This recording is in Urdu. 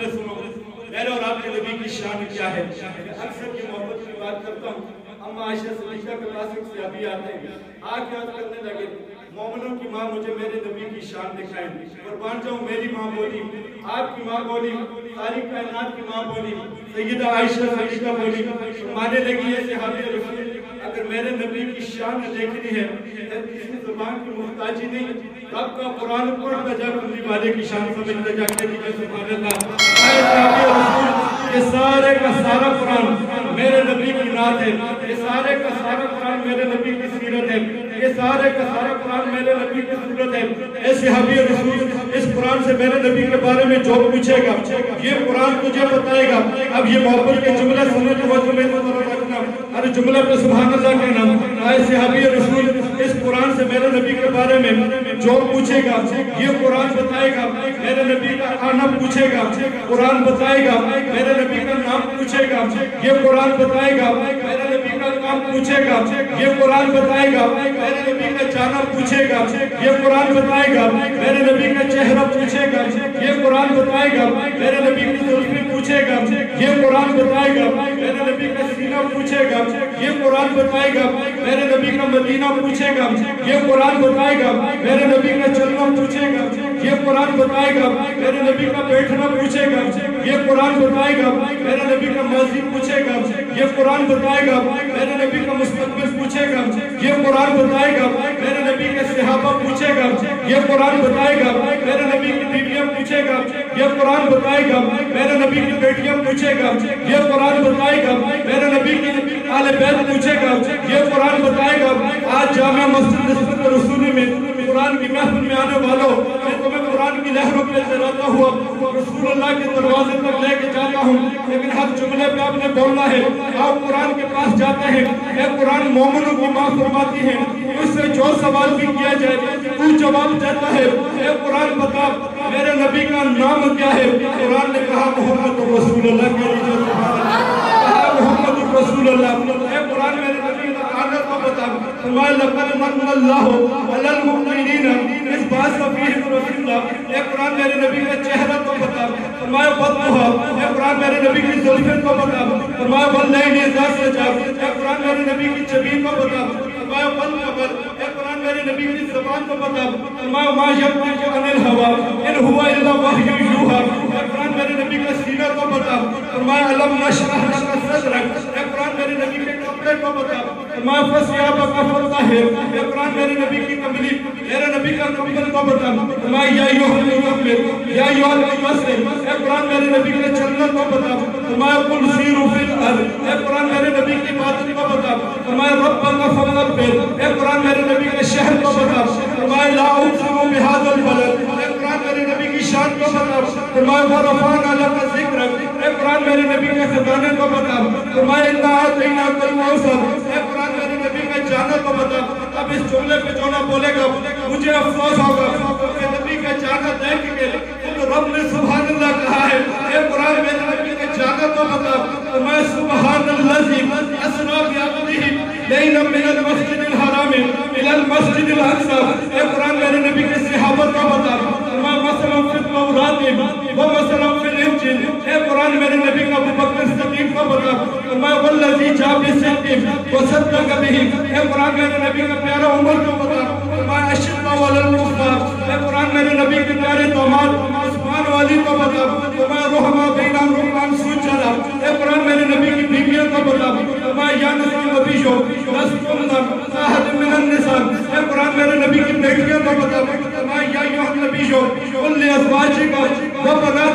میرے سنو میرے اور آپ کے نبی کی شان کیا ہے؟ اکثر کی محبت کی بات کرتا ہوں. اما عائشہ صدیقہ کے پاس ایک صحابی آتے ہیں, آ کے عرض کرنے لگے مومنوں کی ماں مجھے میرے نبی کی شان دکھائیں. قربان جاؤں میری ماں بولی, آپ کی ماں بولی, ساری کائنات کی ماں بولی, سیدہ عائشہ صدیقہ بولی. مانے لگی ہے صحابی رسول اگر میرے نبی کی شان دیکھنی ہے کسی زبان کی محتاجی نہیں, رب کا قرآن پڑھتا جا کملی والے کی شان سمجھتا جا کے دیکھے سبحان اللہ. اے صحابی رسول یہ سارے کا سارا قرآن میرے نبی کی نعت ہے, یہ سارے کا سارا قرآن میرے نبی کی سیرت ہے, یہ سارے کا سارا قرآن میرے نبی کی صورت ہے. اے صحابی رسول اس قرآن سے میرے نبی کے بارے میں جو پوچھے گا یہ قرآن تجھے بتائے گا. اب یہ محبت کے جملہ سننے کے وجہ میں رکھنا, ہر جملہ پہ سبحان اللہ کہنا. اے صحابی رسول اس قرآن سے میرے نبی کے بارے میں جو پوچھے گا یہ قرآن بتائے گا. میرے نبی کا آنا پوچھے گا قرآن بتائے گا, میرے نبی کا نام پوچھے گا یہ قرآن بتائے گا, میرے نبی کا کام پوچھے گا یہ قرآن بتائے گا, میرے نبی کا جانا پوچھے گا یہ قرآن بتائے گا, میرے نبی کا چہرہ پوچھے گا یہ قرآن بتائے گا, میرے نبی کی زلفیں پوچھے گا یہ قرآن بتائے گا, میرے نبی کا سینہ پوچھے گا یہ قرآن بتائے گا, میرے نبی کا مدینہ پوچھے گا یہ قرآن بتائے گا, میرے نبی کا چلنا پوچھے گا یہ قرآن بتائے گا, میرے نبی کا بیٹھنا پوچھے گا یہ قرآن بتائے گا, میرے نبی کا ماضی پوچھے گا یہ قرآن بتائے گا, میرے نبی کا مستقبل پوچھے گا یہ قرآن بتائے گا, میرے نبی کے صحابہ پوچھے گا یہ قرآن بتائے گا, میرے نبی کی بیویاں پوچھے گا یہ قرآن بتائے گا, میرے نبی کی بیٹیاں پوچھے گا یہ قرآن بتائے گا, میرے نبی کی آل بیت پوچھے گا یہ قرآن بتائے گا. آج جامع مسجد نسبت رسولی میں قرآن کی محفل میں آنے والوں میں تمہیں قرآن کی لہروں پہ لہراتا ہوا رسول اللہ کے دروازے تک لے کے جاتا ہوں, لیکن ہر جملے پہ آپ نے بولنا ہے. آپ قرآن کے پاس جاتے ہیں, اے قرآن مومنوں کی ماں فرماتی ہے اس سے جو سوال بھی کیا جائے تو جواب دیتا ہے. اے قرآن بتا میرے نبی کا نام کیا ہے؟ قرآن نے کہا محمد رسول اللہ کے لیے کہا محمد رسول اللہ. اے قرآن میرے نبی کا آنا تو بتا, فرمایا لقد من اللہ علی المؤمنین اس بات کا فیہم رسول اللہ. اے قرآن میرے نبی کا چہرہ تو بتا, فرمایا بدھا. اے قرآن میرے نبی کی زلفیں تو بتا, فرمایا واللیل اذا سجا. اے قرآن میرے نبی کی جبین کو بتا, فرمایا والقمر. اے قرآن میرے نبی کی زبان کو بتا, فرمایا ما ینطق عن الهوى ان هو الا وحی یوحی. اے قرآن میرے نبی کا سینہ کو بتا, فرمایا الم نشرح لک صدرک. اے قرآن میرے نبی کے کپڑے کو بتا, فرمایا فثيابك فطهر. اے قرآن میرے نبی کی کمبلی میرے نبی کا کمبل کو بتا, فرمایا یا ایھا المزمل یا ایھا المدثر. اے قرآن میرے نبی کے چلن کو بتا, فرمایا قل سیروا فی الارض. اے قرآن میرے نبی کی عبادت کو بتا, فرمایا ربک فکبر. اے قرآن میرے نبی کے شہر کو بتا, فرمایا لا اقسم بهذا البلد. اے قرآن میرے نبی کی شان کو بتا, فرمایا ورفعنا لک ذکرک. اے قرآن میرے نبی کے خزانے کو بتا, فرمایا انا اعطیناک الکوثر. اے قرآن میرے نبی کا جانا کو بتا. اب اس جملے پہ جو نہ بولے گا مجھے افسوس ہوگا کہ نبی کا جانا دیکھ کے خود رب نے سبحان اللہ کہا ہے. اے قرآن میرے نبی کا جانا کو بتا, میں سبحان الذی اسری بعبدہ لیلا من المسجد الحرام الی المسجد الاقصی. اے قرآن میرے نبی کے صحابہ کو بتا, میں مثلا فی التوراۃ و مثلا فی الانجیل. اے قرآن میرے نبی کا ابوبکر صدیق کو بتا, میں والذی جاء بالصدق وصدق بہ. اے قرآن میرے نبی کا پیارا عمر کو بتا, میں اشداء علی الکفار. اے قرآن میرے نبی کے پیارے داماد عثمان والی کو بتا, میں رحماء بینہم رکعا سجدا. اے قرآن میرے نبی کی بیویوں کو بتا, میں یا نسل نبیو لستن احد من النساء. اے قرآن میرے نبی کی بیٹیوں کو بتا, میں یا ایھا النبیو قل لازواجک و بناتک